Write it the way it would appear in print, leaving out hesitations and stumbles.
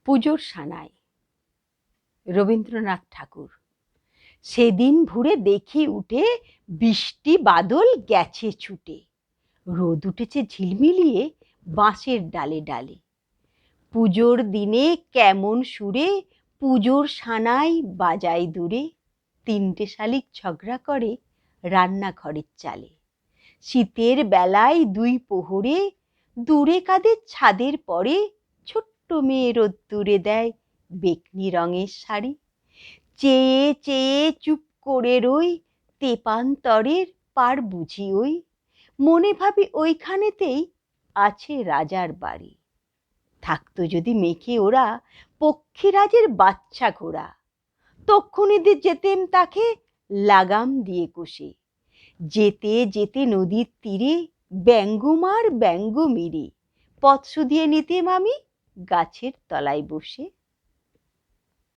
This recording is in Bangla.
পুজোর সানাই, রবীন্দ্রনাথ ঠাকুর। সেদিন ভোরে দেখি উঠে বৃষ্টি বাদল গেছে ছুটে, রোদ উঠেছে ঝিলমিলিয়ে বাঁশের ডালে ডালে। পুজোর দিনে কেমন সুরে পুজোর সানাই বাজায় দূরে, তিনটে শালিক ঝগড়া করে রান্নাঘরের চালে। শীতের বেলায় দুই প্রহরে দূরে কাদের ছাদের পরে ছোট্ট মেয়ে রোদ্দুরে দেয় বেকনি রঙের শাড়ি। চেয়ে চেয়ে চুপ করে রই তেপান্তরের পার বুঝি ওই, মনে ভাবি ওইখানেতেই আছে রাজার বাড়ি। থাকতো যদি মেখে ওরা পক্ষীরাজের বাচ্চা ঘোড়া, তক্ষুনি যেতেম তাকে লাগাম দিয়ে কষে। যেতে যেতে নদীর তীরে ব্যঙ্গমার ব্যঙ্গ মেরে পথ শুধিয়ে নিতেম আমি গাছের তলায় বসে।